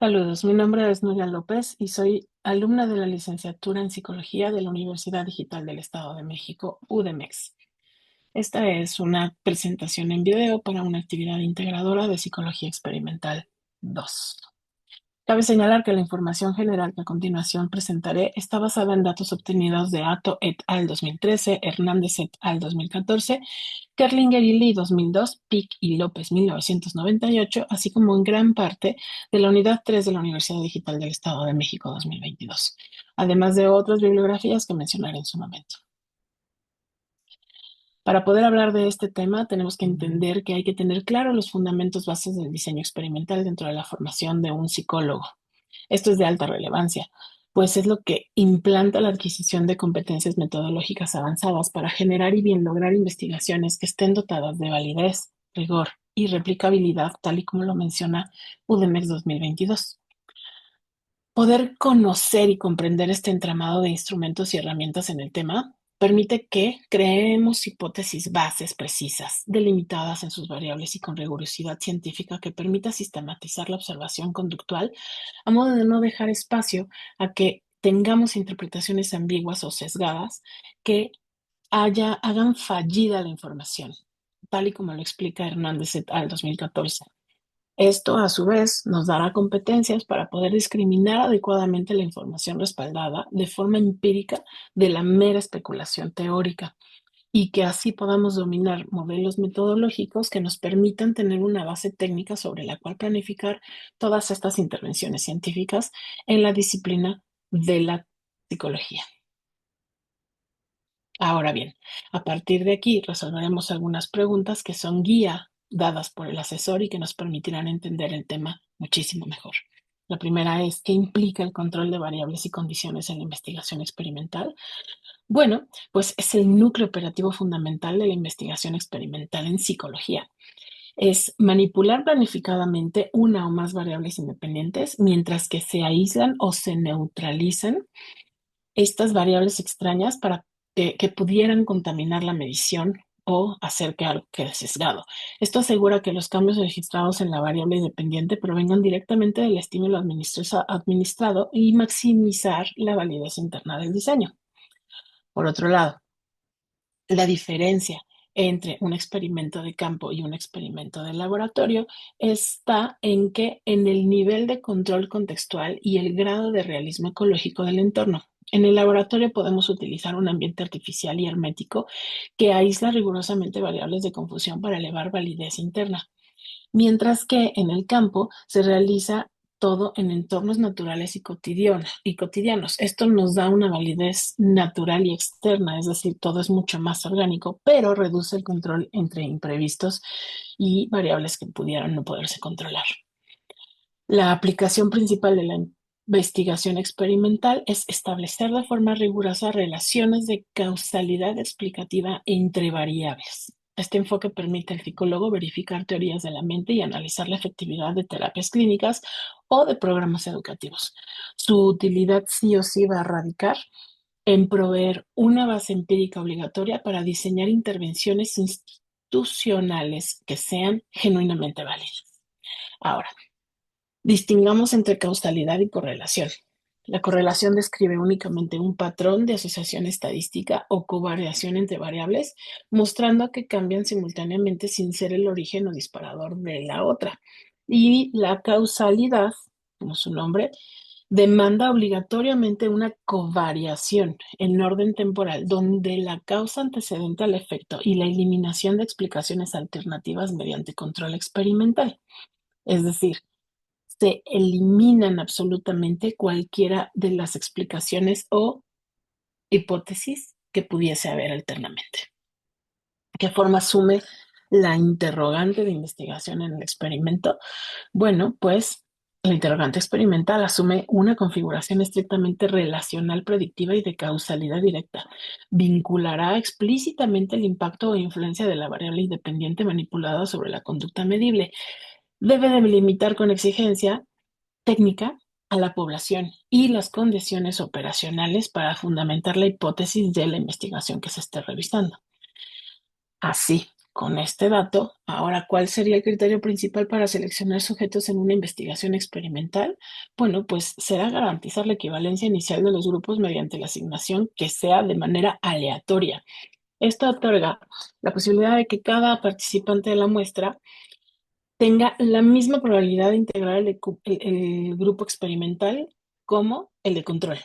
Saludos, mi nombre es Nuria López y soy alumna de la licenciatura en Psicología de la Universidad Digital del Estado de México, UDEMEX. Esta es una presentación en video para una actividad integradora de Psicología Experimental 2. Cabe señalar que la información general que a continuación presentaré está basada en datos obtenidos de Atto et al. 2013, Hernández et al. 2014, Kerlinger y Lee 2002, Pick y López 1998, así como en gran parte de la Unidad 3 de la Universidad Digital del Estado de México 2022, además de otras bibliografías que mencionaré en su momento. Para poder hablar de este tema, tenemos que entender que hay que tener claro los fundamentos bases del diseño experimental dentro de la formación de un psicólogo. Esto es de alta relevancia, pues es lo que implanta la adquisición de competencias metodológicas avanzadas para generar y bien lograr investigaciones que estén dotadas de validez, rigor y replicabilidad, tal y como lo menciona UDEMEX 2022. Poder conocer y comprender este entramado de instrumentos y herramientas en el tema permite que creemos hipótesis bases precisas, delimitadas en sus variables y con rigurosidad científica que permita sistematizar la observación conductual a modo de no dejar espacio a que tengamos interpretaciones ambiguas o sesgadas que hagan fallida la información, tal y como lo explica Hernández et al. 2014. Esto, a su vez, nos dará competencias para poder discriminar adecuadamente la información respaldada de forma empírica de la mera especulación teórica y que así podamos dominar modelos metodológicos que nos permitan tener una base técnica sobre la cual planificar todas estas intervenciones científicas en la disciplina de la psicología. Ahora bien, a partir de aquí resolveremos algunas preguntas que son guía dadas por el asesor y que nos permitirán entender el tema muchísimo mejor. La primera es, ¿qué implica el control de variables y condiciones en la investigación experimental? Bueno, pues es el núcleo operativo fundamental de la investigación experimental en psicología. Es manipular planificadamente una o más variables independientes mientras que se aíslan o se neutralizan estas variables extrañas para que pudieran contaminar la medición o hacer que algo quede sesgado. Esto asegura que los cambios registrados en la variable independiente provengan directamente del estímulo administrado y maximizar la validez interna del diseño. Por otro lado, la diferencia entre un experimento de campo y un experimento de laboratorio está en que en el nivel de control contextual y el grado de realismo ecológico del entorno. En el laboratorio podemos utilizar un ambiente artificial y hermético que aísla rigurosamente variables de confusión para elevar validez interna, mientras que en el campo se realiza todo en entornos naturales y cotidianos. Esto nos da una validez natural y externa, es decir, todo es mucho más orgánico, pero reduce el control entre imprevistos y variables que pudieran no poderse controlar. La aplicación principal de la investigación experimental es establecer de forma rigurosa relaciones de causalidad explicativa entre variables. Este enfoque permite al psicólogo verificar teorías de la mente y analizar la efectividad de terapias clínicas o de programas educativos. Su utilidad sí o sí va a radicar en proveer una base empírica obligatoria para diseñar intervenciones institucionales que sean genuinamente válidas. Ahora, distingamos entre causalidad y correlación. La correlación describe únicamente un patrón de asociación estadística o covariación entre variables, mostrando que cambian simultáneamente sin ser el origen o disparador de la otra. Y la causalidad, como su nombre, demanda obligatoriamente una covariación en orden temporal, donde la causa antecedente al efecto y la eliminación de explicaciones alternativas mediante control experimental. Es decir, se eliminan absolutamente cualquiera de las explicaciones o hipótesis que pudiese haber alternamente. ¿Qué forma asume la interrogante de investigación en el experimento? Bueno, pues la interrogante experimental asume una configuración estrictamente relacional, predictiva y de causalidad directa. Vinculará explícitamente el impacto o influencia de la variable independiente manipulada sobre la conducta medible. Debe delimitar con exigencia técnica a la población y las condiciones operacionales para fundamentar la hipótesis de la investigación que se esté revisando. Así Con este dato, ahora, ¿cuál sería el criterio principal para seleccionar sujetos en una investigación experimental? Bueno, pues será garantizar la equivalencia inicial de los grupos mediante la asignación que sea de manera aleatoria. Esto otorga la posibilidad de que cada participante de la muestra tenga la misma probabilidad de integrar el grupo experimental como el de control,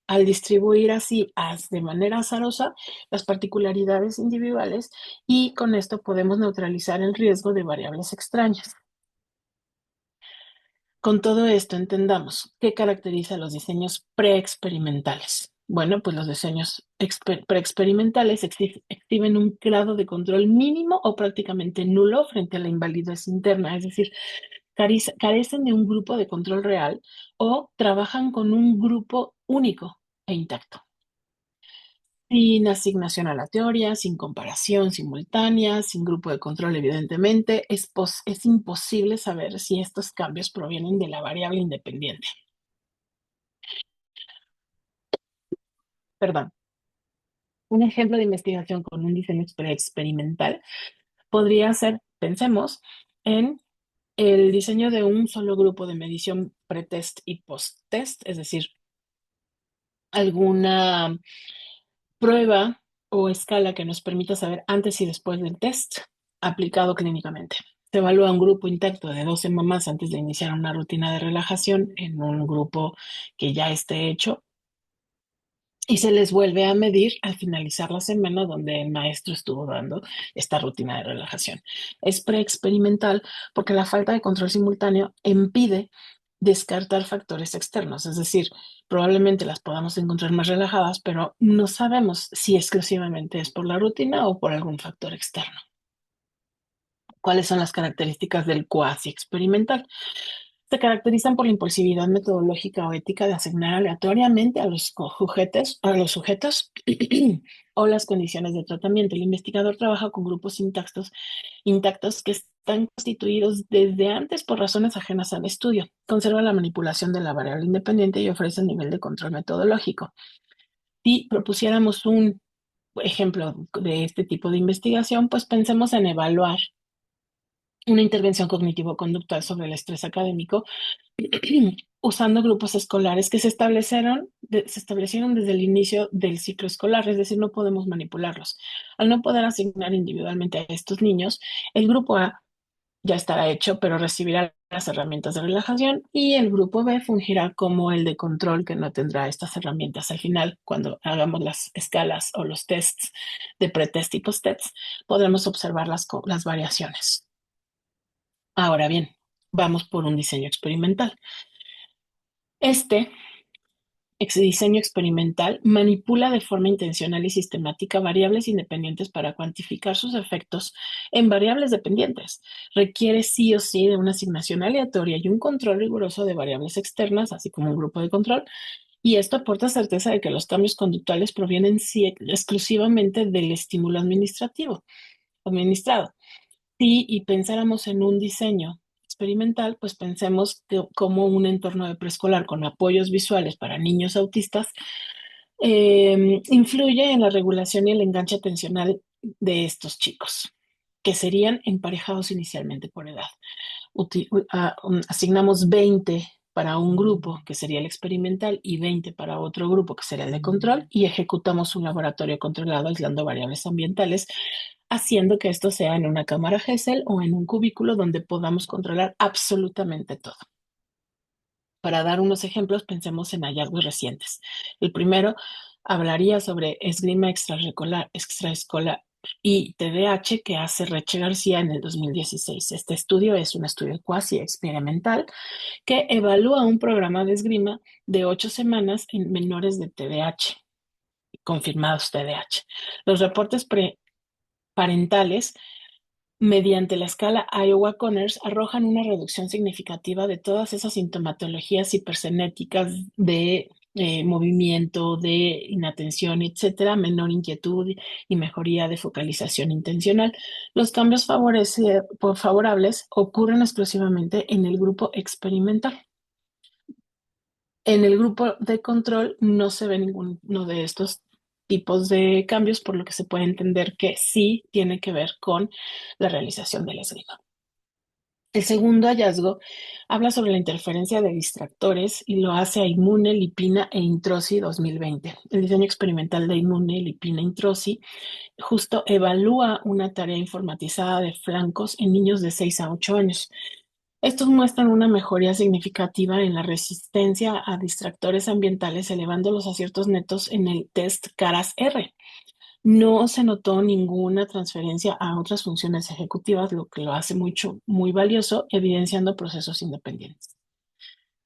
al distribuir así de manera azarosa las particularidades individuales, y con esto podemos neutralizar el riesgo de variables extrañas. Con todo esto, entendamos qué caracteriza a los diseños preexperimentales. Bueno, pues los diseños preexperimentales exhiben un grado de control mínimo o prácticamente nulo frente a la invalidez interna, es decir, carecen de un grupo de control real o trabajan con un grupo único e intacto. Sin asignación aleatoria, sin comparación simultánea, sin grupo de control, evidentemente, es imposible saber si estos cambios provienen de la variable independiente. Perdón. Un ejemplo de investigación con un diseño experimental podría ser, pensemos, en el diseño de un solo grupo de medición pretest y posttest, es decir, alguna prueba o escala que nos permita saber antes y después del test aplicado clínicamente. Se evalúa un grupo intacto de 12 mamás antes de iniciar una rutina de relajación en un grupo que ya esté hecho, y se les vuelve a medir al finalizar la semana donde el maestro estuvo dando esta rutina de relajación. Es preexperimental porque la falta de control simultáneo impide descartar factores externos, es decir, probablemente las podamos encontrar más relajadas, pero no sabemos si exclusivamente es por la rutina o por algún factor externo. ¿Cuáles son las características del cuasi experimental? Se caracterizan por la impulsividad metodológica o ética de asignar aleatoriamente a los sujetos o las condiciones de tratamiento. El investigador trabaja con grupos intactos que están constituidos desde antes por razones ajenas al estudio. Conserva la manipulación de la variable independiente y ofrece un nivel de control metodológico. Si propusiéramos un ejemplo de este tipo de investigación, pues pensemos en evaluar una intervención cognitivo-conductual sobre el estrés académico usando grupos escolares que se establecieron desde el inicio del ciclo escolar, es decir, no podemos manipularlos. Al no poder asignar individualmente a estos niños, el grupo A ya estará hecho, pero recibirá las herramientas de relajación, y el grupo B fungirá como el de control, que no tendrá estas herramientas. Al final, cuando hagamos las escalas o los tests de pretest y posttest, podremos observar las variaciones. Ahora bien, vamos por un diseño experimental. Este diseño experimental manipula de forma intencional y sistemática variables independientes para cuantificar sus efectos en variables dependientes. Requiere sí o sí de una asignación aleatoria y un control riguroso de variables externas, así como un grupo de control, y esto aporta certeza de que los cambios conductuales provienen exclusivamente del estímulo administrado. Sí, y pensáramos en un diseño experimental, pues pensemos como un entorno de preescolar con apoyos visuales para niños autistas influye en la regulación y el enganche atencional de estos chicos, que serían emparejados inicialmente por edad. Asignamos 20 para un grupo, que sería el experimental, y 20 para otro grupo, que sería el de control, y ejecutamos un laboratorio controlado aislando variables ambientales, haciendo que esto sea en una cámara Gesell o en un cubículo donde podamos controlar absolutamente todo. Para dar unos ejemplos, pensemos en hallazgos recientes. El primero hablaría sobre esgrima extraescolar y TDAH, que hace Reche García en el 2016. Este estudio es un estudio cuasi experimental que evalúa un programa de esgrima de 8 semanas en menores de TDAH, confirmados TDAH. Los reportes parentales mediante la escala Iowa-Conners arrojan una reducción significativa de todas esas sintomatologías hipercenéticas de movimiento, de inatención, etcétera, menor inquietud y mejoría de focalización intencional. Los cambios favorables ocurren exclusivamente en el grupo experimental. En el grupo de control no se ve ninguno de estos tipos de cambios, por lo que se puede entender que sí tiene que ver con la realización del esgrima. El segundo hallazgo habla sobre la interferencia de distractores y lo hace Aimune, Lipina e Introssi 2020. El diseño experimental de Aimune, Lipina e Introssi justo evalúa una tarea informatizada de flancos en niños de 6 a 8 años. Estos muestran una mejoría significativa en la resistencia a distractores ambientales, elevando los aciertos netos en el test CARAS-R. No se notó ninguna transferencia a otras funciones ejecutivas, lo que lo hace muy valioso, evidenciando procesos independientes.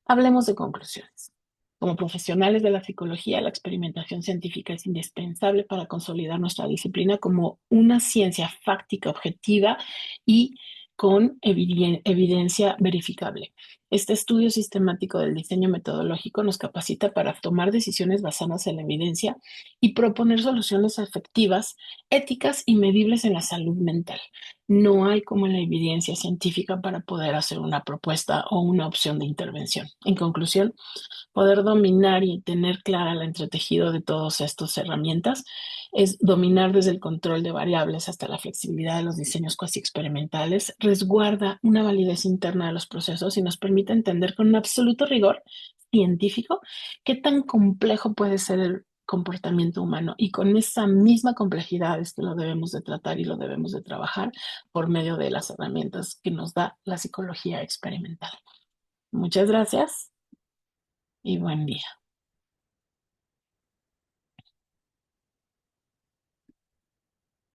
Hablemos de conclusiones. Como profesionales de la psicología, la experimentación científica es indispensable para consolidar nuestra disciplina como una ciencia fáctica, objetiva y con evidencia verificable. Este estudio sistemático del diseño metodológico nos capacita para tomar decisiones basadas en la evidencia y proponer soluciones efectivas, éticas y medibles en la salud mental. No hay como la evidencia científica para poder hacer una propuesta o una opción de intervención. En conclusión, poder dominar y tener clara el entretejido de todas estas herramientas es dominar desde el control de variables hasta la flexibilidad de los diseños cuasi experimentales, resguarda una validez interna de los procesos y nos permite entender con un absoluto rigor científico qué tan complejo puede ser el comportamiento humano, y con esa misma complejidad es que lo debemos de tratar y lo debemos de trabajar por medio de las herramientas que nos da la psicología experimental. Muchas gracias y buen día.